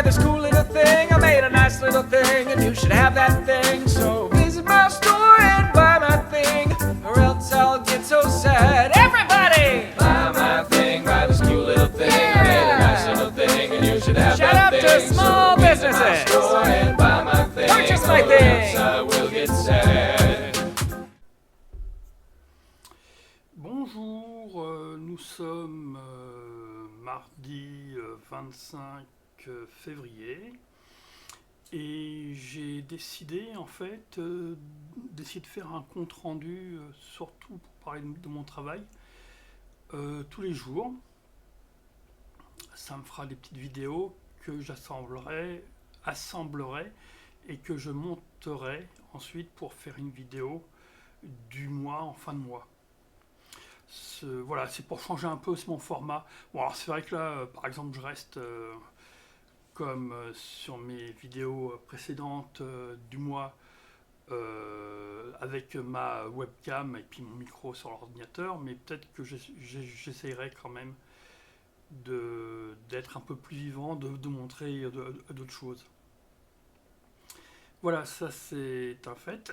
by this cool little thing. I made a nice little thing, and you should have that thing. So visit my store and buy my thing, or else I'll get so sad. Everybody! Buy my thing, buy this cool little thing. Yeah. I made a nice little thing, and you should have Shout that out thing. to small so businesses. Visit my store and buy my thing, Purchase my or thing. else I will get sad. Bonjour, nous sommes mardi 25 février et j'ai décidé en fait d'essayer de faire un compte rendu surtout pour parler de mon travail tous les jours. Ça me fera des petites vidéos que j'assemblerai et que je monterai ensuite pour faire une vidéo du mois en fin de mois. Voilà, c'est pour changer un peu aussi mon format. Bon, alors c'est vrai que là, par exemple, je reste comme sur mes vidéos précédentes du mois avec ma webcam et puis mon micro sur l'ordinateur, mais peut-être que j'essayerai quand même d'être un peu plus vivant, de montrer d'autres choses. Voilà, ça c'est un fait.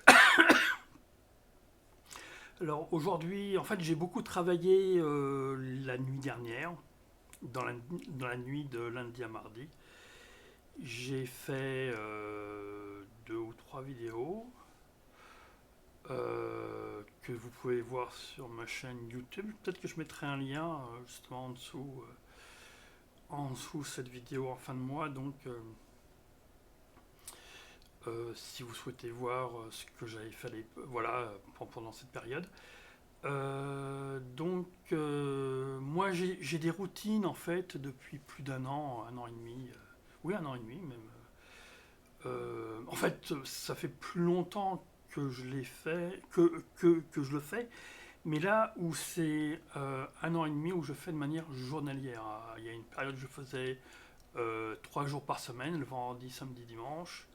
Alors aujourd'hui, en fait, j'ai beaucoup travaillé la nuit dernière, dans la nuit de lundi à mardi. J'ai fait 2 ou 3 vidéos que vous pouvez voir sur ma chaîne YouTube. Peut-être que je mettrai un lien justement en dessous cette vidéo en fin de mois. Donc, si vous souhaitez voir ce que j'avais fait pendant cette période. Moi j'ai des routines en fait depuis plus d'un an et demi, un an et demi même. En fait, ça fait plus longtemps que je l'ai fait, que je le fais, mais là où c'est un an et demi où je fais de manière journalière. Il y a une période où je faisais 3 jours par semaine, le vendredi, samedi, dimanche.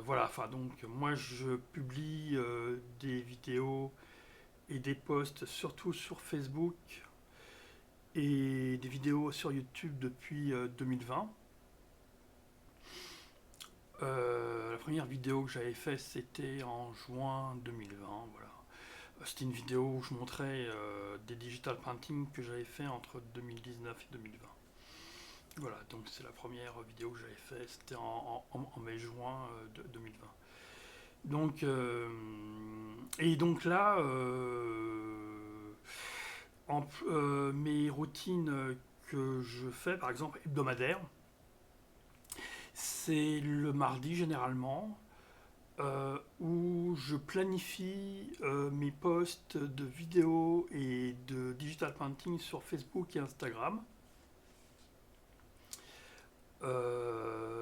Voilà, enfin donc moi je publie des vidéos et des posts surtout sur Facebook et des vidéos sur YouTube depuis 2020. La première vidéo que j'avais faite c'était en juin 2020, voilà. C'était une vidéo où je montrais des digital painting que j'avais fait entre 2019 et 2020. Voilà, donc c'est la première vidéo que j'avais faite, c'était en mai-juin 2020. Donc, et donc là, mes routines que je fais, par exemple hebdomadaires, c'est le mardi généralement, où je planifie mes posts de vidéos et de digital painting sur Facebook et Instagram.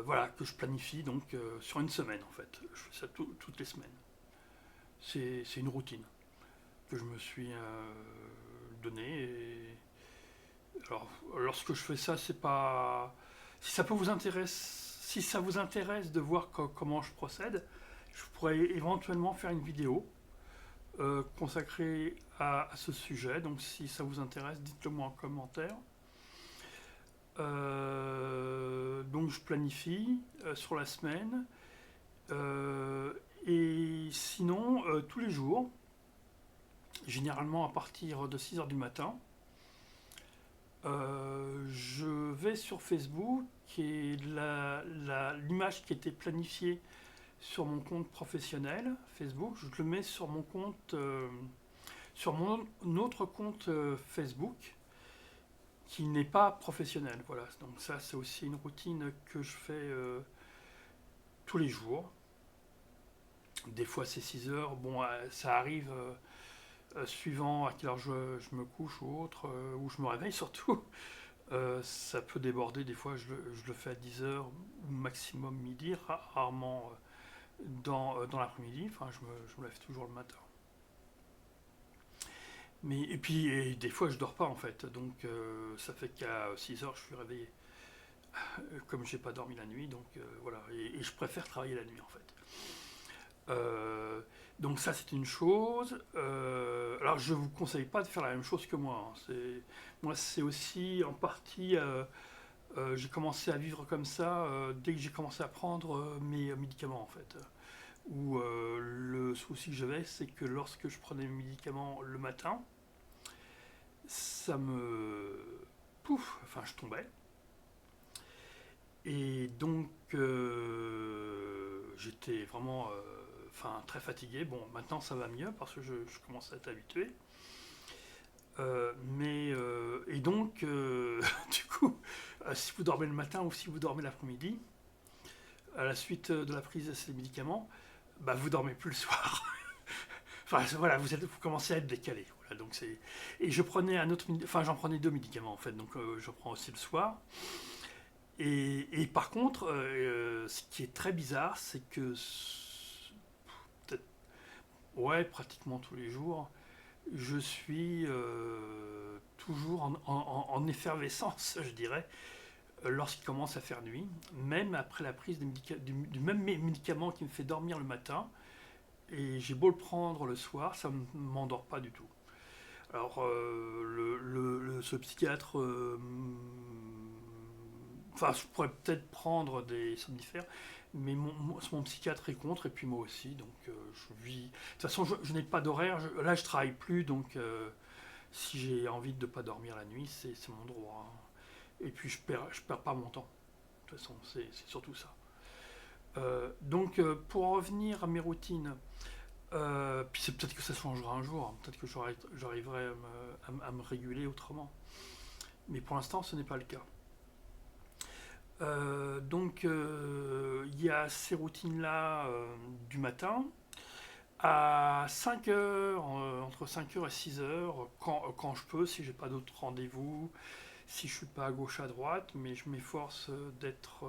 Voilà, que je planifie donc sur une semaine en fait. Je fais ça toutes les semaines. C'est une routine que je me suis donnée. Alors, lorsque je fais ça, c'est pas. Si ça vous intéresse de voir comment je procède, je pourrais éventuellement faire une vidéo consacrée à ce sujet. Donc, si ça vous intéresse, dites-le moi en commentaire. Donc je planifie sur la semaine et sinon tous les jours, généralement à partir de 6h du matin, je vais sur Facebook et l'image qui était planifiée sur mon compte professionnel Facebook, je le mets sur mon compte, sur mon autre compte Facebook qui n'est pas professionnel. Voilà, donc ça c'est aussi une routine que je fais tous les jours. Des fois c'est 6 heures, bon ça arrive suivant à quelle heure je me couche ou autre, ou je me réveille surtout. Ça peut déborder, des fois je le fais à 10 heures ou maximum midi, rarement dans l'après-midi, enfin je me lève toujours le matin. Et puis des fois je dors pas en fait, donc ça fait qu'à 6 heures je suis réveillé. Comme j'ai pas dormi la nuit, donc voilà, et je préfère travailler la nuit en fait. Donc ça c'est une chose. Alors je vous conseille pas de faire la même chose que moi. Moi c'est aussi en partie J'ai commencé à vivre comme ça dès que j'ai commencé à prendre mes médicaments en fait. Où le souci que j'avais, c'est que lorsque je prenais mes médicaments le matin, ça me... Pouf, enfin je tombais. Et donc j'étais vraiment très fatigué. Bon, maintenant ça va mieux parce que je commence à être habitué. Et donc, du coup, si vous dormez le matin ou si vous dormez l'après-midi, à la suite de la prise de ces médicaments, bah, vous dormez plus le soir. Enfin, voilà, vous commencez à être décalé. Voilà, donc et je prenais j'en prenais 2 médicaments en fait, donc je prends aussi le soir. Et par contre, ce qui est très bizarre, c'est que peut-être, ouais, pratiquement tous les jours, je suis toujours en effervescence, je dirais, lorsqu'il commence à faire nuit, même après la prise du même médicament qui me fait dormir le matin, et j'ai beau le prendre le soir, ça ne m'endort pas du tout. Alors, ce psychiatre, je pourrais peut-être prendre des somnifères, mais mon psychiatre est contre, et puis moi aussi, donc je vis... De toute façon, je n'ai pas d'horaire, là je travaille plus, donc si j'ai envie de ne pas dormir la nuit, c'est mon droit, hein. Et puis je perds pas mon temps, de toute façon, c'est surtout ça. Donc pour en revenir à mes routines, puis c'est peut-être que ça changera un jour, hein, peut-être que j'arriverai à me réguler autrement. Mais pour l'instant, ce n'est pas le cas. Donc il y a ces routines-là du matin. À 5 heures, entre 5 heures et 6 heures, quand je peux, si j'ai pas d'autres rendez-vous, si je suis pas à gauche à droite, mais je m'efforce d'être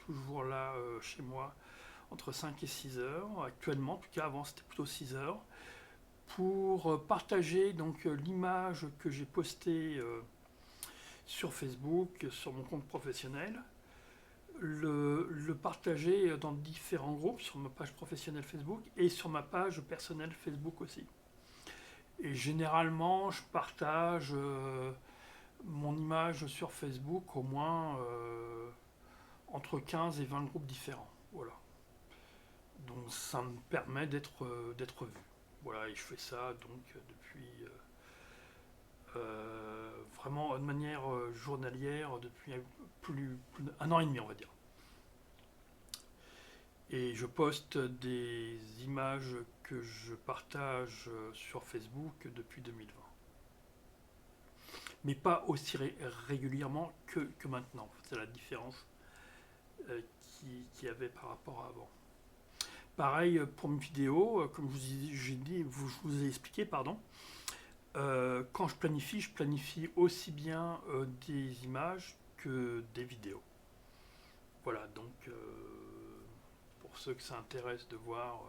toujours là chez moi entre 5 et 6 heures. Actuellement, en tout cas avant c'était plutôt 6 heures, pour partager donc l'image que j'ai postée sur Facebook, sur mon compte professionnel, le partager dans différents groupes, sur ma page professionnelle Facebook et sur ma page personnelle Facebook aussi. Et généralement, je partage mon image sur Facebook au moins entre 15 et 20 groupes différents. Voilà. Donc ça me permet d'être vu. Voilà, et je fais ça donc depuis vraiment de manière journalière depuis plus d'un an et demi, on va dire. Et je poste des images que je partage sur Facebook depuis 2020. Mais pas aussi régulièrement que maintenant. C'est la différence qu'il y avait par rapport à avant. Pareil pour mes vidéos, comme je vous ai expliqué, pardon. Quand je planifie aussi bien des images que des vidéos. Voilà, donc pour ceux que ça intéresse de voir.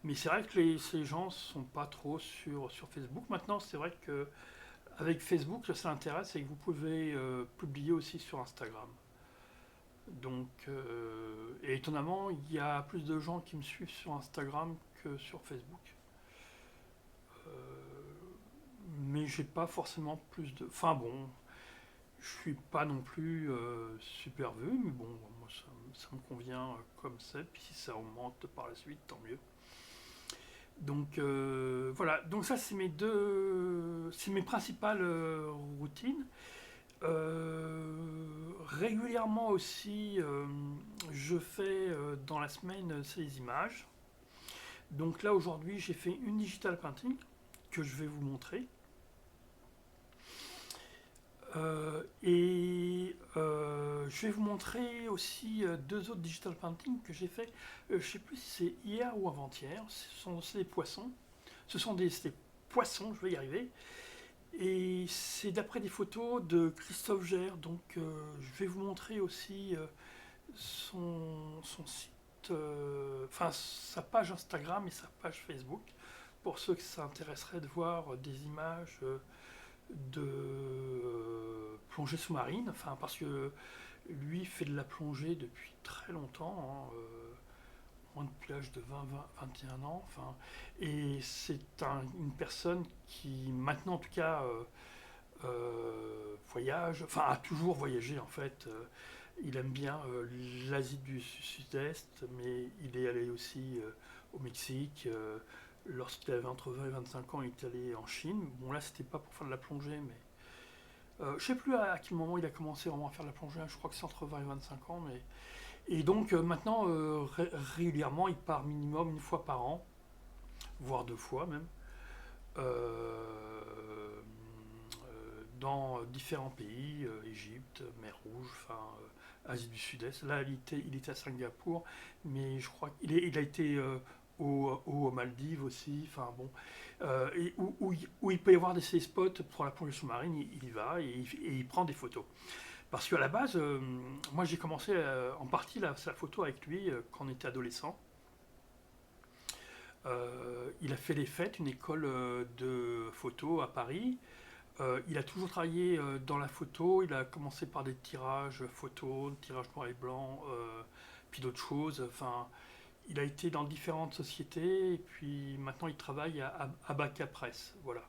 Mais c'est vrai que ces gens ne sont pas trop sur Facebook. Maintenant, c'est vrai que avec Facebook, ça intéresse, c'est que vous pouvez publier aussi sur Instagram. Donc, et étonnamment, il y a plus de gens qui me suivent sur Instagram que sur Facebook. Mais j'ai pas forcément plus de... Enfin bon, je suis pas non plus super vu, mais bon, moi ça me convient comme ça, puis si ça augmente par la suite, tant mieux. Donc voilà, donc ça c'est mes principales routines. Régulièrement aussi, je fais dans la semaine ces images. Donc là aujourd'hui j'ai fait une digital painting que je vais vous montrer. Je vais vous montrer aussi 2 autres digital paintings que j'ai fait. Je ne sais plus si c'est hier ou avant-hier. C'est des poissons. Ce sont des poissons, je vais y arriver. Et c'est d'après des photos de Christophe Gère. Donc je vais vous montrer aussi son site, sa page Instagram et sa page Facebook. Pour ceux que ça intéresserait de voir des images de plongée sous-marine, parce que lui fait de la plongée depuis très longtemps, hein, moins depuis l'âge de 20-21 ans, et c'est une personne qui maintenant en tout cas voyage, enfin a toujours voyagé en fait. Il aime bien l'Asie du Sud-Est, mais il est allé aussi au Mexique. Lorsqu'il avait entre 20 et 25 ans, il est allé en Chine. Bon là, c'était pas pour faire de la plongée, mais je sais plus à quel moment il a commencé vraiment à faire de la plongée. Je crois que c'est entre 20 et 25 ans, mais et donc maintenant régulièrement, il part minimum une fois par an, voire deux fois même. Dans différents pays, Égypte, mer Rouge, enfin Asie du Sud-Est. Là, il était à Singapour, mais je crois qu'il a été aux Maldives aussi. Enfin bon, et où il peut y avoir ces spots pour la plongée sous-marine, il y va et il prend des photos. Parce qu'à la base, moi j'ai commencé en partie sa photo avec lui quand on était adolescent. Il a fait les fêtes, une école de photo à Paris. Il a toujours travaillé dans la photo. Il a commencé par des tirages photos, tirages noir et blanc, puis d'autres choses. Enfin, il a été dans différentes sociétés et puis maintenant il travaille à Baca Presse. Voilà.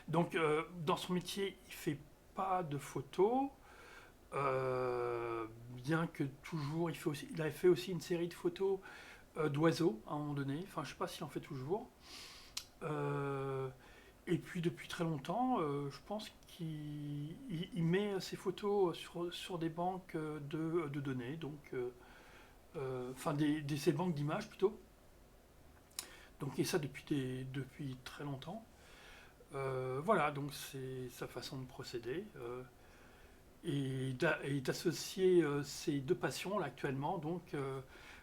Donc dans son métier, il fait pas de photos, bien que toujours il a fait aussi une série de photos d'oiseaux à un moment donné. Enfin, je sais pas s'il en fait toujours. Euh, et puis depuis très longtemps, je pense qu'il met ses photos sur des banques de données, donc enfin ces banques d'images plutôt. Donc et ça depuis très longtemps. Voilà, donc c'est sa façon de procéder. Et d'associer ces deux passions là, actuellement, donc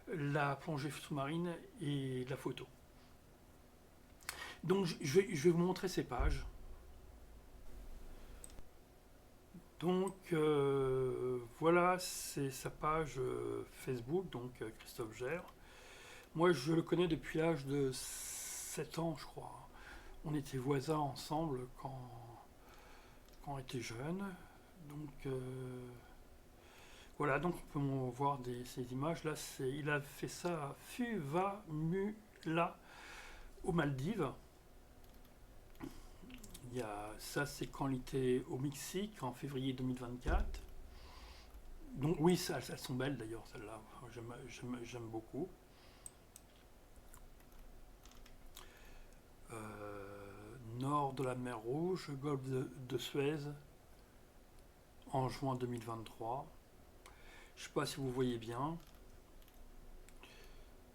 la plongée sous-marine et la photo. Donc je vais vous montrer ces pages. Donc voilà, c'est sa page Facebook, donc Christophe Gère. Moi je le connais depuis l'âge de 7 ans je crois. On était voisins ensemble quand on était jeunes. Donc voilà, donc on peut voir ces images. Là, il a fait ça à Fuvahmulah aux Maldives. Ça, c'est quand il était au Mexique en février 2024. Donc oui, elles sont belles d'ailleurs, celles-là. J'aime beaucoup. Nord de la mer Rouge, golfe de Suez, en juin 2023. Je ne sais pas si vous voyez bien.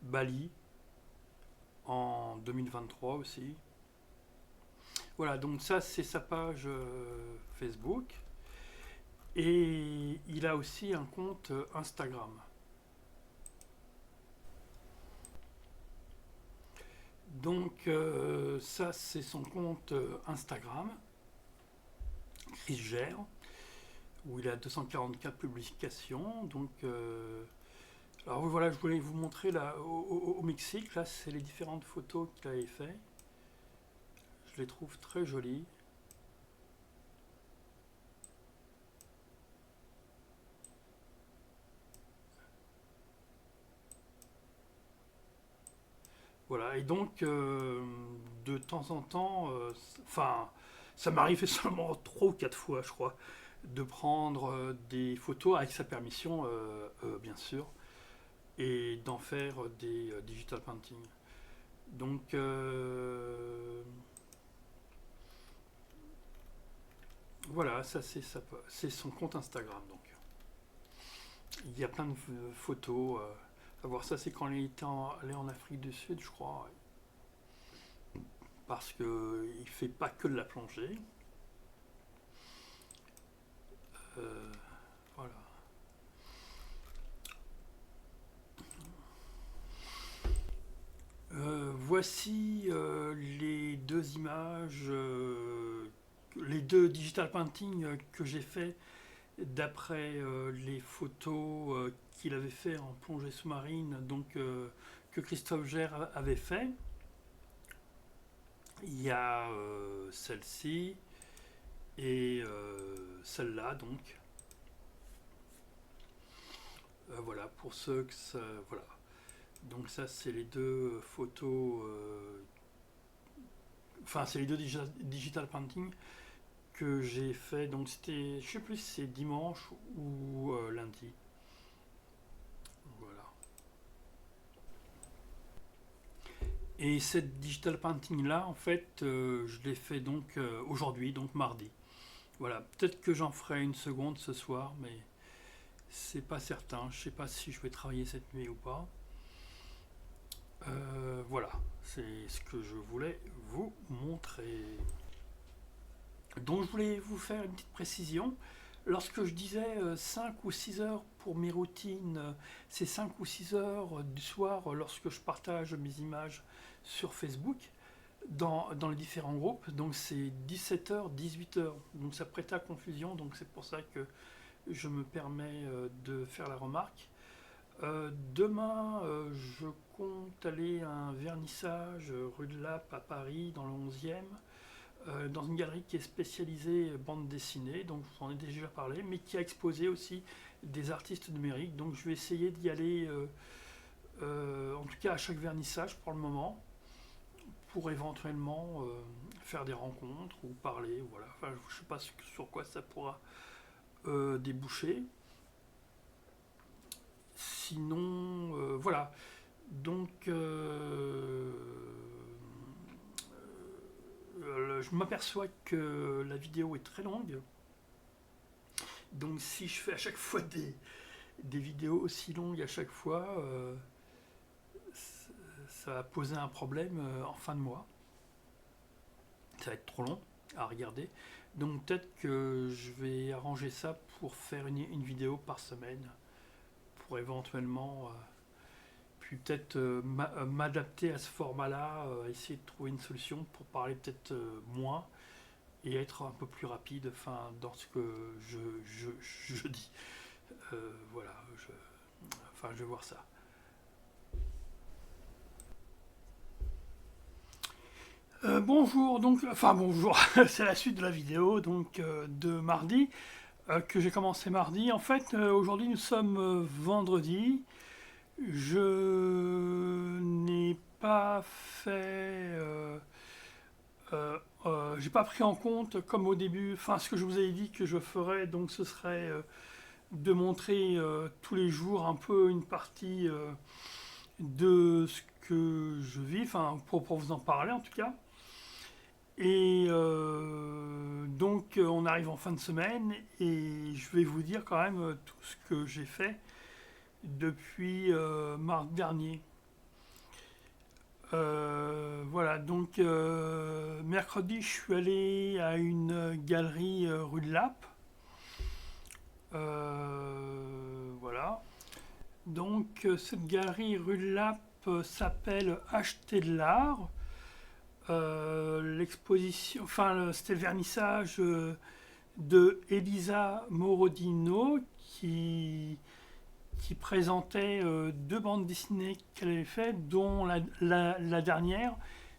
Bali, en 2023 aussi. Voilà, donc ça c'est sa page Facebook. Et il a aussi un compte Instagram. Donc ça c'est son compte Instagram, Chris Gère, où il a 244 publications. Donc alors voilà, je voulais vous montrer là au Mexique. Là c'est les différentes photos qu'il avait fait. Je les trouve très jolies. Voilà, et donc de temps en temps, enfin, ça m'arrivait seulement 3 ou 4 fois, je crois, de prendre des photos avec sa permission, bien sûr, et d'en faire des digital painting. Donc, voilà, ça c'est son compte Instagram. Donc, il y a plein de photos. À voir ça, c'est quand il était allé en Afrique du Sud, je crois, parce qu'il ne fait pas que de la plongée. Voilà. Voici les deux images, les deux digital painting que j'ai fait d'après les photos qu'il avait fait en plongée sous-marine, donc que Christophe Gère avait fait. Il y a celle-ci et celle-là, donc. Voilà, pour ceux que ça. Voilà. Donc, ça, c'est les deux photos. Enfin, c'est les deux digital painting que j'ai fait, donc c'était, je sais plus si c'est dimanche ou lundi. Voilà. Et cette digital painting là, en fait, je l'ai fait donc aujourd'hui, donc mardi. Voilà, peut-être que j'en ferai une seconde ce soir, mais c'est pas certain. Je sais pas si je vais travailler cette nuit ou pas. Voilà, c'est ce que je voulais vous montrer. Donc je voulais vous faire une petite précision. Lorsque je disais 5 ou 6 heures pour mes routines, c'est 5 ou 6 heures du soir lorsque je partage mes images sur Facebook dans les différents groupes. Donc c'est 17h, 18h. Donc ça prête à confusion, donc c'est pour ça que je me permets de faire la remarque. Demain, je compte aller à un vernissage rue de Lappe à Paris, dans le 11e, dans une galerie qui est spécialisée bande dessinée, donc je vous en ai déjà parlé, mais qui a exposé aussi des artistes numériques. Donc je vais essayer d'y aller, en tout cas à chaque vernissage pour le moment, pour éventuellement faire des rencontres ou parler. Voilà. Enfin, je ne sais pas sur quoi ça pourra déboucher. Sinon, voilà. Donc, je m'aperçois que la vidéo est très longue. Donc, si je fais à chaque fois des vidéos aussi longues à chaque fois, ça va poser un problème en fin de mois. Ça va être trop long à regarder. Donc, peut-être que je vais arranger ça pour faire une vidéo par semaine, pour éventuellement puis peut-être m'adapter à ce format-là, essayer de trouver une solution pour parler peut-être moins et être un peu plus rapide, enfin, dans ce que je dis. Voilà, je vais voir ça. Bonjour, donc, enfin bonjour, c'est la suite de la vidéo donc de mardi, que j'ai commencé mardi. En fait, aujourd'hui nous sommes vendredi. Je n'ai pas fait, j'ai pas pris en compte comme au début, enfin ce que je vous avais dit que je ferais, donc ce serait de montrer tous les jours un peu une partie de ce que je vis, enfin pour vous en parler en tout cas. Et donc on arrive en fin de semaine et je vais vous dire quand même tout ce que j'ai fait depuis mars dernier. Voilà, donc mercredi je suis allé à une galerie rue de Lappe. Voilà. Donc cette galerie rue de Lappe s'appelle Acheter de l'art. L'exposition, enfin c'était le vernissage de Elisa Morodino qui présentait deux bandes dessinées qu'elle avait faites, dont la dernière,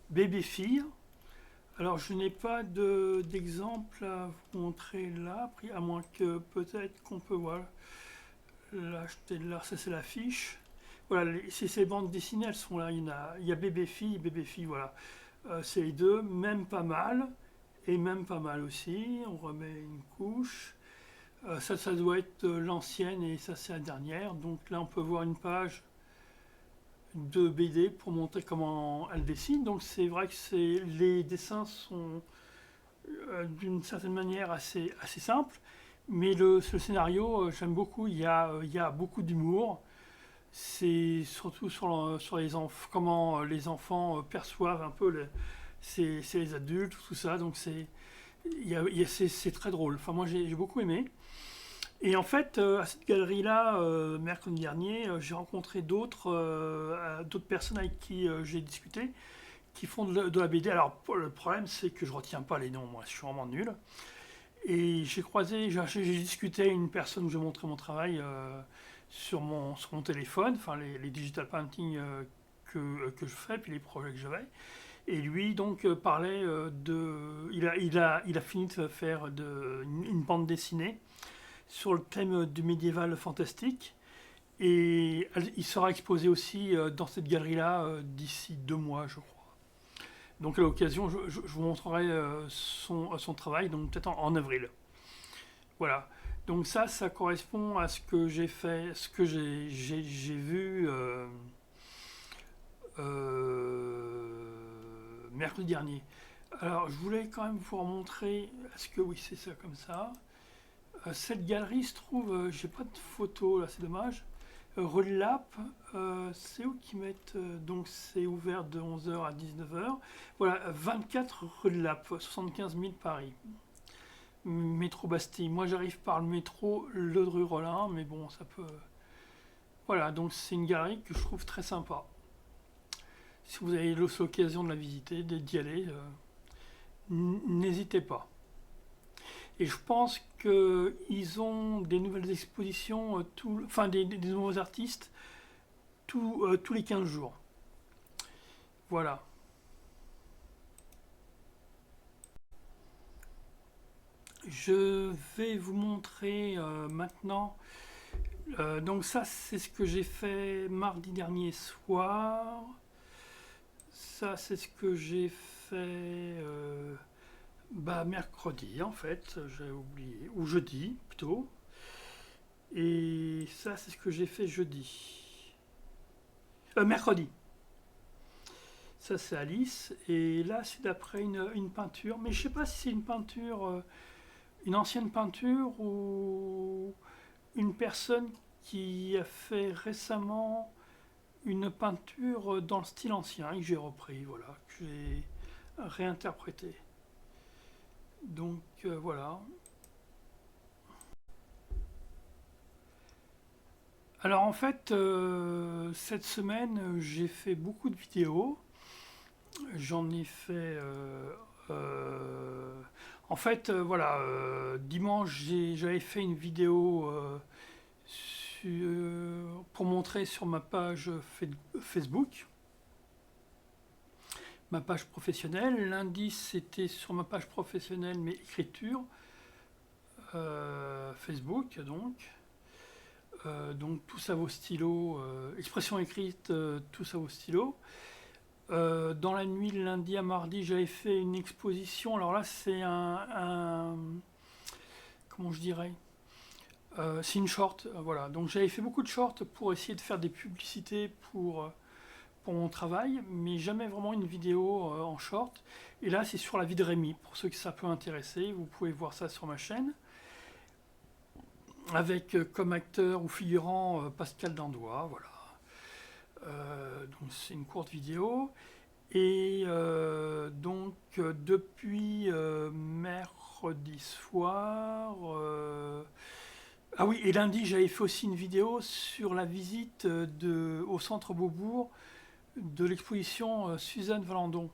Bébé Fille. Alors je n'ai pas d'exemple à vous montrer là, à moins que peut-être qu'on peut voir. Là, ça c'est l'affiche. Voilà, ces bandes dessinées, elles sont là. Il y a Bébé Fille, voilà. C'est les deux, même pas mal, et même pas mal aussi. On remet une couche. Ça doit être l'ancienne et ça c'est la dernière. Donc là on peut voir une page de BD pour montrer comment elle dessine. Donc c'est vrai que les dessins sont d'une certaine manière assez simples, mais ce scénario j'aime beaucoup. Il y a beaucoup d'humour. C'est surtout sur les comment les enfants perçoivent un peu les adultes, tout ça. Donc c'est très drôle. Enfin moi j'ai beaucoup aimé. Et en fait, à cette galerie-là, mercredi dernier, j'ai rencontré d'autres personnes avec qui j'ai discuté, qui font de la BD. Alors, le problème, c'est que je retiens pas les noms, moi, je suis vraiment nul. Et j'ai discuté avec une personne où j'ai montré mon travail sur mon téléphone, enfin les digital painting que je fais, puis les projets que j'avais. Et lui, donc, parlait il a fini de faire une bande dessinée sur le thème du médiéval fantastique. Et il sera exposé aussi dans cette galerie-là d'ici 2 mois, je crois. Donc à l'occasion, je vous montrerai son travail, donc peut-être en avril. Voilà. Donc ça correspond à ce que j'ai fait, ce que j'ai vu mercredi dernier. Alors je voulais quand même vous montrer, est-ce que oui c'est ça comme ça. Cette galerie se trouve, j'ai pas de photo là, c'est dommage. Relap, c'est où qu'ils mettent, donc c'est ouvert de 11h à 19h. Voilà, 24 Relap, 75 000 Paris. Métro Bastille. Moi j'arrive par le métro Le Dru-Rollin, mais bon, ça peut. Voilà, donc c'est une galerie que je trouve très sympa. Si vous avez l'occasion de la visiter, d'y aller, n'hésitez pas. Et je pense qu'ils ont des nouvelles expositions, enfin des nouveaux artistes tous les 15 jours. Voilà. Je vais vous montrer maintenant. Donc ça, c'est ce que j'ai fait mardi dernier soir. Ça, c'est ce que j'ai fait mercredi, en fait. J'ai oublié. Ou jeudi, plutôt. Et ça, c'est ce que j'ai fait jeudi. Mercredi. Ça, c'est Alice. Et là, c'est d'après une peinture. Mais je sais pas si c'est une peinture... une ancienne peinture ou une personne qui a fait récemment une peinture dans le style ancien et que j'ai repris, voilà, que j'ai réinterprété. Donc voilà. Alors en fait, cette semaine, j'ai fait beaucoup de vidéos. J'en ai fait... en fait, voilà, dimanche, j'avais fait une vidéo pour montrer sur ma page Facebook, ma page professionnelle. Lundi, c'était sur ma page professionnelle, mais écriture, Facebook, donc. Donc tout ça vaut stylo, expression écrite, tout ça vaut stylo. Dans la nuit, lundi à mardi, j'avais fait une exposition. Alors là, c'est comment je dirais, c'est une short. Voilà. Donc j'avais fait beaucoup de shorts pour essayer de faire des publicités pour mon travail, mais jamais vraiment une vidéo en short. Et là, c'est sur la vie de Rémi. Pour ceux que ça peut intéresser, vous pouvez voir ça sur ma chaîne. Avec comme acteur ou figurant Pascal Dandois. Voilà. Donc c'est une courte vidéo. Et donc depuis mercredi soir, ah oui, et lundi j'avais fait aussi une vidéo sur la visite au centre Beaubourg de l'exposition Suzanne Valandon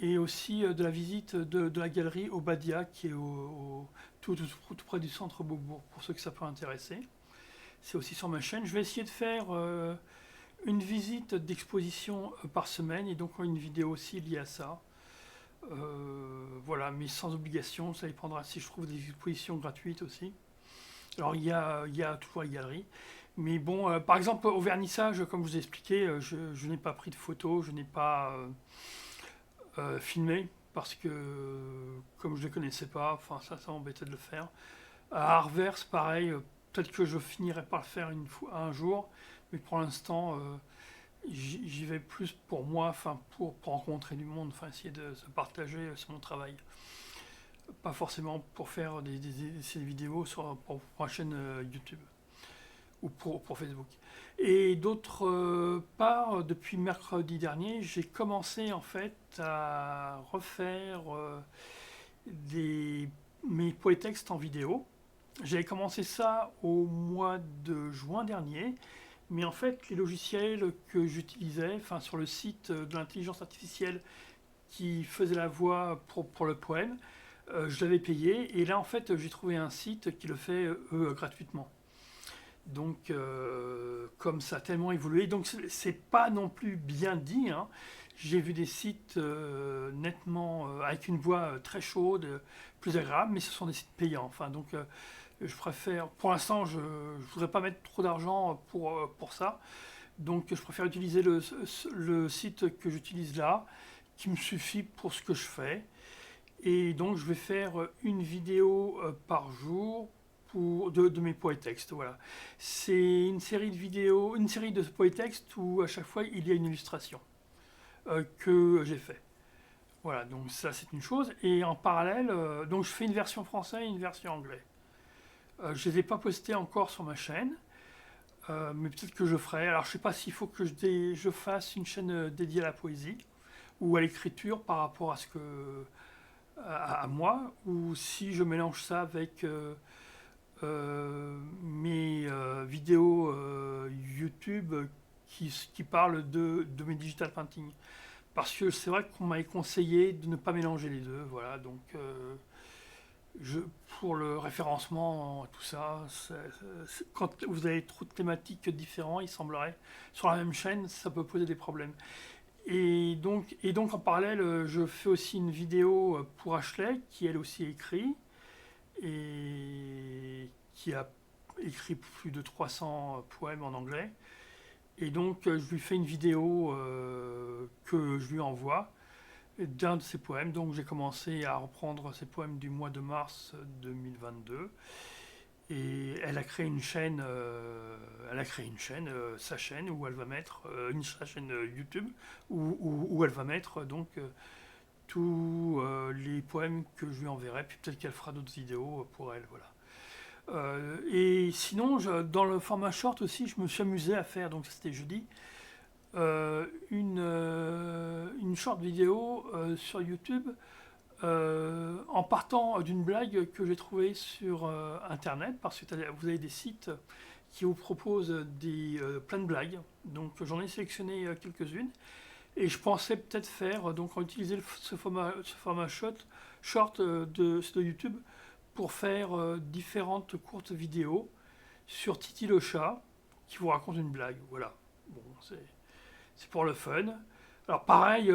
et aussi de la visite de la galerie Obadia qui est tout près du centre Beaubourg, pour ceux que ça peut intéresser. C'est aussi sur ma chaîne. Je vais essayer de faire une visite d'exposition par semaine et donc une vidéo aussi liée à ça. Voilà, mais sans obligation, ça dépendra si je trouve des expositions gratuites aussi. Alors il y a toujours les galeries. Mais bon, par exemple au vernissage, comme je vous ai expliqué, je n'ai pas pris de photos, je n'ai pas filmé parce que comme je ne les connaissais pas, enfin ça m'embêtait de le faire. À Arvers, pareil, peut-être que je finirai par le faire un jour, mais pour l'instant j'y vais plus pour moi, enfin pour rencontrer du monde, enfin essayer de se partager sur mon travail. Pas forcément pour faire ces vidéos pour ma chaîne YouTube ou pour Facebook. Et d'autre part, depuis mercredi dernier, j'ai commencé en fait à refaire mes poétextes en vidéo. J'avais commencé ça au mois de juin dernier, mais en fait les logiciels que j'utilisais, enfin sur le site de l'intelligence artificielle qui faisait la voix pour le poème, je l'avais payé et là en fait j'ai trouvé un site qui le fait gratuitement. Donc comme ça a tellement évolué, donc c'est pas non plus bien dit, hein. J'ai vu des sites nettement avec une voix très chaude, plus agréable, mais ce sont des sites payants. Enfin donc je préfère, pour l'instant je voudrais pas mettre trop d'argent pour ça, donc je préfère utiliser le site que j'utilise là, qui me suffit pour ce que je fais. Et donc je vais faire une vidéo par jour de mes poétextes. Voilà. C'est une série de vidéos, une série de poétextes où à chaque fois il y a une illustration que j'ai fait. Voilà, donc ça c'est une chose. Et en parallèle, donc je fais une version française et une version anglaise. Je ne les ai pas postés encore sur ma chaîne, mais peut-être que je ferai. Alors je ne sais pas s'il faut que je fasse une chaîne dédiée à la poésie ou à l'écriture par rapport à ce que à moi, ou si je mélange ça avec mes vidéos YouTube qui parlent de mes digital painting. Parce que c'est vrai qu'on m'avait conseillé de ne pas mélanger les deux. Voilà, donc pour le référencement, tout ça, quand vous avez trop de thématiques différentes, il semblerait, sur la même chaîne, ça peut poser des problèmes. Et donc en parallèle, je fais aussi une vidéo pour Ashley, qui elle aussi écrit, et qui a écrit plus de 300 poèmes en anglais. Et donc je lui fais une vidéo que je lui envoie d'un de ses poèmes. Donc j'ai commencé à reprendre ses poèmes du mois de mars 2022. Et elle a créé une chaîne, sa chaîne, où elle va mettre sa chaîne YouTube, où elle va mettre donc tous les poèmes que je lui enverrai, puis peut-être qu'elle fera d'autres vidéos pour elle, voilà. Et sinon, dans le format short aussi, je me suis amusé à faire, donc c'était jeudi, une short vidéo sur YouTube en partant d'une blague que j'ai trouvée sur internet, parce que vous avez des sites qui vous proposent plein de blagues, donc j'en ai sélectionné quelques-unes, et je pensais peut-être faire, donc utiliser ce format short de YouTube pour faire différentes courtes vidéos sur Titi le chat, qui vous raconte une blague, voilà. Bon, c'est pour le fun. Alors pareil,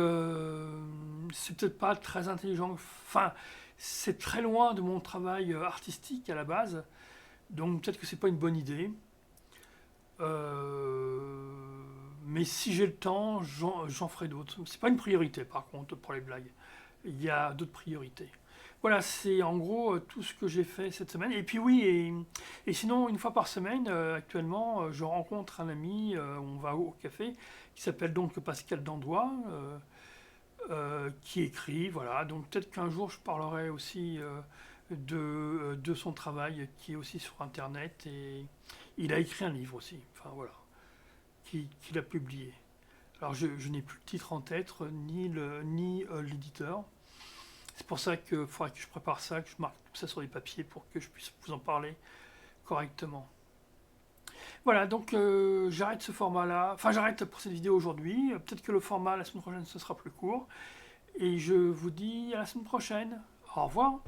c'est peut-être pas très intelligent, enfin, c'est très loin de mon travail artistique à la base, donc peut-être que c'est pas une bonne idée. Mais si j'ai le temps, j'en ferai d'autres. C'est pas une priorité par contre pour les blagues. Il y a d'autres priorités. Voilà, c'est en gros tout ce que j'ai fait cette semaine. Et puis oui, et sinon, une fois par semaine, actuellement, je rencontre un ami, on va au café, qui s'appelle donc Pascal Dandois, qui écrit, voilà. Donc peut-être qu'un jour, je parlerai aussi de son travail, qui est aussi sur Internet. Et il a écrit un livre aussi, enfin voilà, qu'il a publié. Alors je n'ai plus le titre en tête, ni l'éditeur. C'est pour ça qu'il faudra que je prépare ça, que je marque tout ça sur des papiers pour que je puisse vous en parler correctement. Voilà, donc j'arrête ce format-là. Enfin, j'arrête pour cette vidéo aujourd'hui. Peut-être que le format la semaine prochaine, ce sera plus court. Et je vous dis à la semaine prochaine. Au revoir.